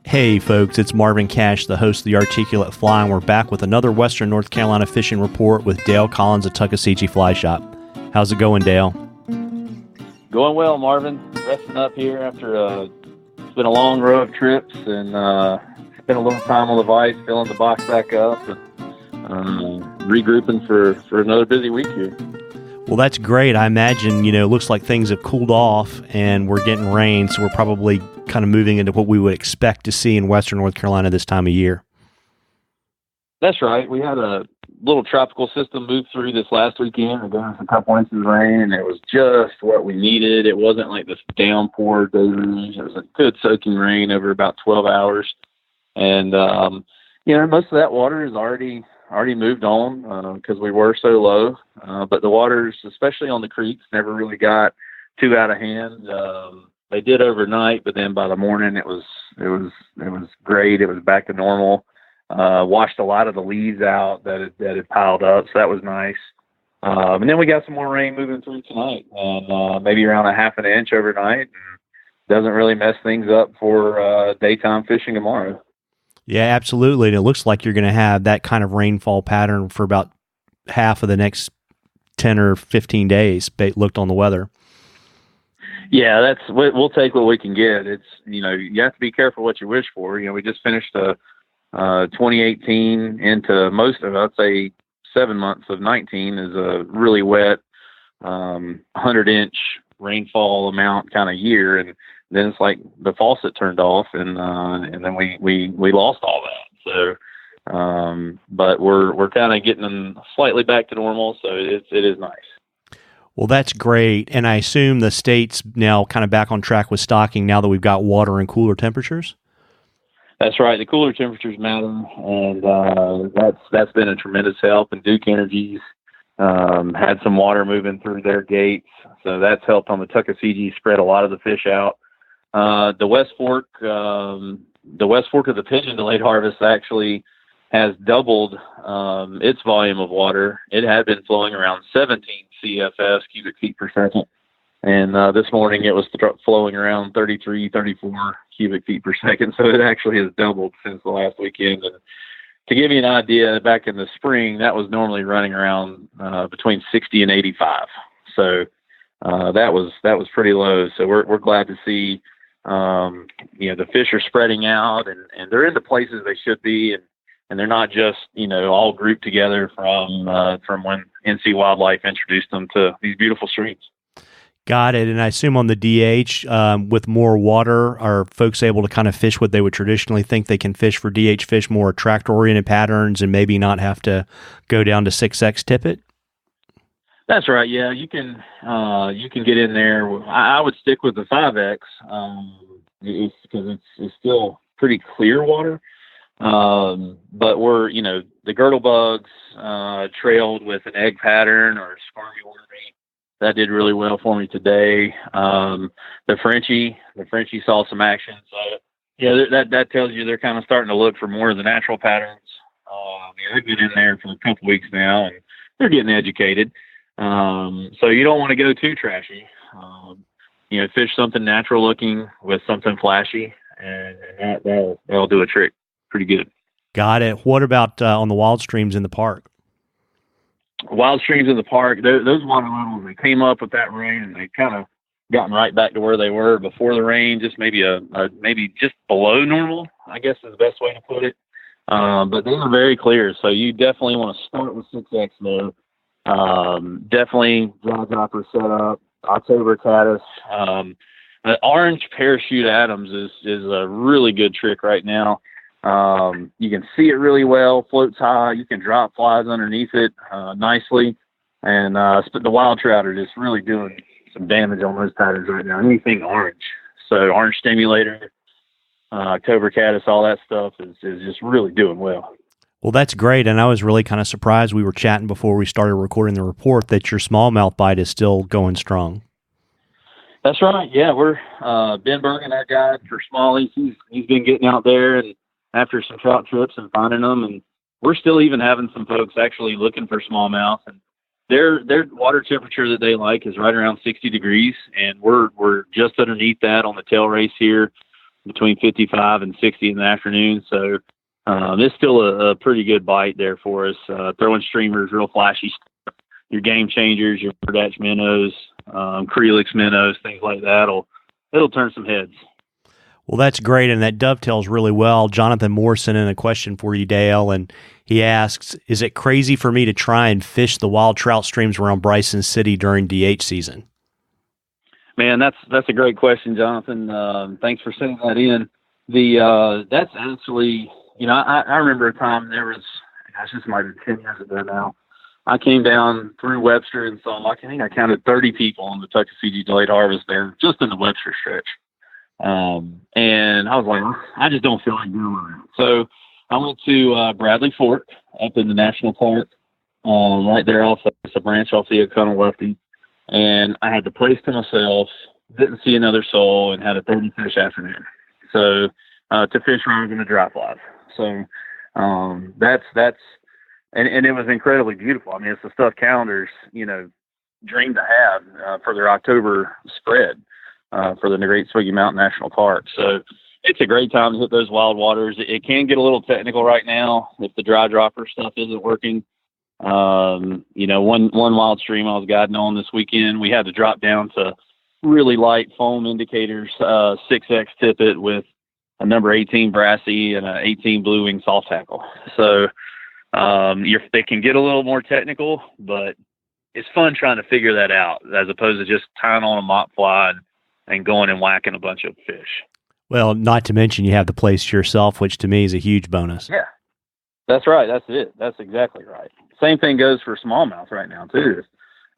Hey folks, it's Marvin Cash, the host of The Articulate Fly, and we're back with another Western North Carolina fishing report with Dale Collins of Tuckaseegee Fly Shop. How's it going, Dale? Going well, Marvin. Resting up here after it's been a long row of trips, and spent a little time on the vise, filling the box back up, and regrouping for another busy week here. Well, that's great. I imagine, it looks like things have cooled off and we're getting rain, so we're probably kind of moving into what we would expect to see in Western North Carolina this time of year. That's right. We had a little tropical system move through this last weekend. We got us a couple inches of rain, and it was just what we needed. It wasn't like this downpour deluge. It was a good soaking rain over about 12 hours. And, most of that water is already moved on because we were so low. But the waters, especially on the creeks, never really got too out of hand. They did overnight, but then by the morning it was great. It was back to normal. Washed a lot of the leaves out that had piled up, so that was nice. And then we got some more rain moving through tonight, and maybe around a half an inch overnight. And doesn't really mess things up for daytime fishing tomorrow. Yeah, absolutely. And it looks like you're going to have that kind of rainfall pattern for about half of the next 10 or 15 days, looked on the weather. Yeah, we'll take what we can get. It's, you have to be careful what you wish for. We just finished 2018 into most of, I'd say 7 months of 19 is a really wet, 100-inch rainfall amount kind of year. And then it's like the faucet turned off, and then we lost all that. So, but we're kind of getting them slightly back to normal. So it is nice. Well, that's great. And I assume the state's now kind of back on track with stocking now that we've got water and cooler temperatures. That's right. The cooler temperatures matter, and that's been a tremendous help. And Duke Energy's had some water moving through their gates, so that's helped on the Tuckaseegee, spread a lot of the fish out. The West Fork of the Pigeon Delayed Harvest actually has doubled its volume of water. It had been flowing around 17 CFS, cubic feet per second. And this morning it was flowing around 33, 34 cubic feet per second. So it actually has doubled since the last weekend. And to give you an idea, back in the spring, that was normally running around between 60 and 85. So that was pretty low. So we're glad to see, the fish are spreading out, and they're in the places they should be. And they're not just, all grouped together from when NC Wildlife introduced them to these beautiful streams. Got it. And I assume on the DH, with more water, are folks able to kind of fish what they would traditionally think they can fish for DH fish, more attractor-oriented patterns, and maybe not have to go down to 6X tippet? That's right. Yeah, you can get in there. I would stick with the 5X because it's still pretty clear water. But we're, the girdle bugs trailed with an egg pattern or squirmy wormy. That did really well for me today. The Frenchie saw some action. So yeah, that tells you they're kind of starting to look for more of the natural patterns. They've been in there for a couple weeks now, and they're getting educated. So you don't want to go too trashy. Fish something natural looking with something flashy, and that'll do a trick pretty good. Got it. What about on the wild streams in the park? Wild streams in the park, those water levels, they came up with that rain, and they kind of gotten right back to where they were before the rain, just maybe maybe just below normal, I guess is the best way to put it. But they were very clear, so you definitely want to start with 6X there. Definitely dry dropper setup, October caddis. Orange parachute Adams is a really good trick right now. You can see it really well, floats high. You can drop flies underneath it nicely, and the wild trout are just really doing some damage on those patterns right now. Anything orange, so orange stimulator, October caddis, all that stuff is just really doing well. Well, that's great, and I was really kind of surprised. We were chatting before we started recording the report that your smallmouth bite is still going strong. That's right. Yeah, we're Ben Bergen, our guide for smallies. He's been getting out there and after some trout trips and finding them, and we're still even having some folks actually looking for smallmouth, and their water temperature that they like is right around 60 degrees, and we're just underneath that on the tail race here. between 55 and 60 in the afternoon. So it's still a pretty good bite there for us. Throwing streamers, real flashy stuff. Your game changers, your Burdetch minnows, Creelix minnows, things like that. It'll turn some heads. Well, that's great, and that dovetails really well. Jonathan Moore sent in a question for you, Dale, and he asks, is it crazy for me to try and fish the wild trout streams around Bryson City during DH season? Man, that's a great question, Jonathan. Thanks for sending that in. That's actually, I remember a time there was, this might be 10 years ago now. I came down through Webster and saw, I think I counted 30 people on the Tuckaseegee delayed harvest there, just in the Webster stretch. And I was like, I just don't feel like doing it. So I went to Bradley Fork up in the national park, right there off the branch off the O'Connell Lefty. And I had the place to myself, didn't see another soul, and had a 30 fish afternoon. So to fish around in the dry flies. So that's and it was incredibly beautiful. I mean, it's the stuff calendars, dream to have for their October spread. For the Great Swiggy Mountain National Park. So it's a great time to hit those wild waters. It can get a little technical right now if the dry dropper stuff isn't working. One wild stream I was guiding on this weekend, we had to drop down to really light foam indicators, 6X tippet with a number 18 brassy and a 18 blue wing soft tackle. So they can get a little more technical, but it's fun trying to figure that out as opposed to just tying on a mop fly and going and whacking a bunch of fish. Well, not to mention you have the place to yourself, which to me is a huge bonus. Yeah, that's right. That's it. That's exactly right. Same thing goes for smallmouth right now too.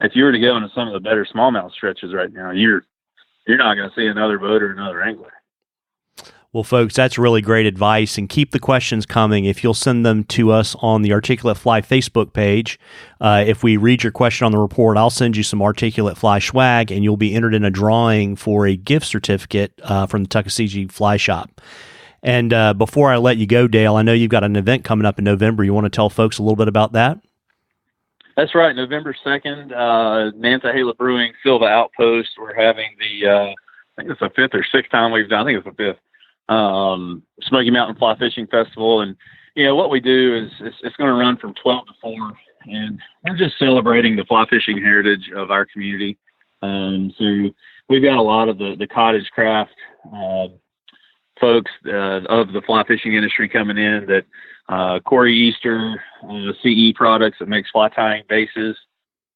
If you were to go into some of the better smallmouth stretches right now, you're not going to see another boat or another angler. Well, folks, that's really great advice, and keep the questions coming. If you'll send them to us on the Articulate Fly Facebook page, if we read your question on the report, I'll send you some Articulate Fly swag, and you'll be entered in a drawing for a gift certificate from the Tuckaseegee Fly Shop. And before I let you go, Dale, I know you've got an event coming up in November. You want to tell folks a little bit about that? That's right. November 2nd, Nantahala Brewing, Silva Outpost. We're having I think it's the fifth or sixth time we've done. I think it's the fifth. Smoky Mountain Fly Fishing Festival. And, what we do is it's going to run from 12 to 4, and we're just celebrating the fly fishing heritage of our community. So we've got a lot of the cottage craft folks of the fly fishing industry coming in, that Corey Easter, CE Products that makes fly tying bases,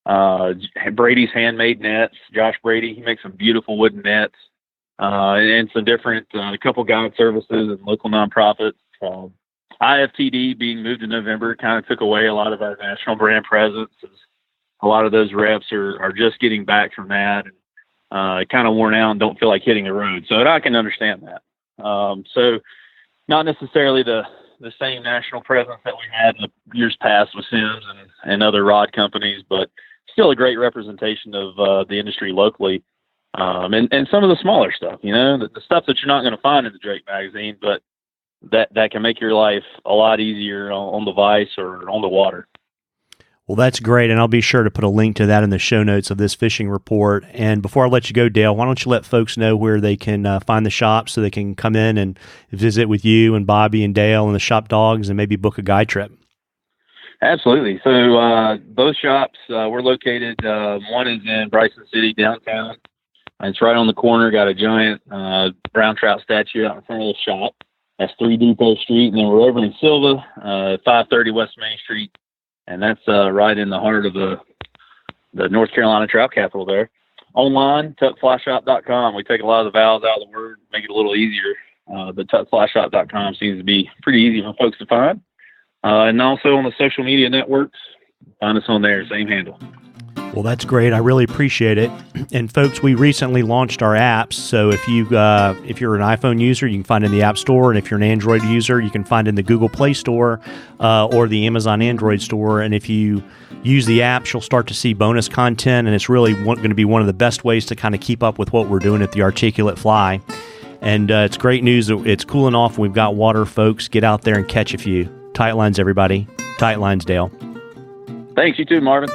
Brady's Handmade Nets, Josh Brady, he makes some beautiful wooden nets. And some different, a couple guide services and local nonprofits. IFTD being moved in November kind of took away a lot of our national brand presence. A lot of those reps are just getting back from that and kind of worn out and don't feel like hitting the road. So I can understand that. So not necessarily the same national presence that we had in the years past with Sims and other rod companies, but still a great representation of the industry locally. And some of the smaller stuff, the stuff that you're not going to find in the Drake magazine, but that can make your life a lot easier on the vise or on the water. Well, that's great, and I'll be sure to put a link to that in the show notes of this fishing report. And before I let you go, Dale, why don't you let folks know where they can find the shop so they can come in and visit with you and Bobby and Dale and the shop dogs and maybe book a guide trip? Absolutely. So both shops, we're located, one is in Bryson City, downtown. It's right on the corner, got a giant brown trout statue out in front of the shop. That's 3 Depot Street. And then we're over in Silva, 530 West Main Street. And that's right in the heart of the North Carolina trout capital there. Online, tuckflyshop.com. We take a lot of the vowels out of the word, make it a little easier. But tuckflyshop.com seems to be pretty easy for folks to find. And also on the social media networks, find us on there, same handle. Well, that's great. I really appreciate it. And folks, we recently launched our apps. So if you're an iPhone user, you can find it in the App Store. And if you're an Android user, you can find it in the Google Play Store or the Amazon Android Store. And if you use the apps, you'll start to see bonus content. And it's really going to be one of the best ways to kind of keep up with what we're doing at the Articulate Fly. And it's great news that it's cooling off. We've got water, folks. Get out there and catch a few. Tight lines, everybody. Tight lines, Dale. Thanks. You too, Marvin.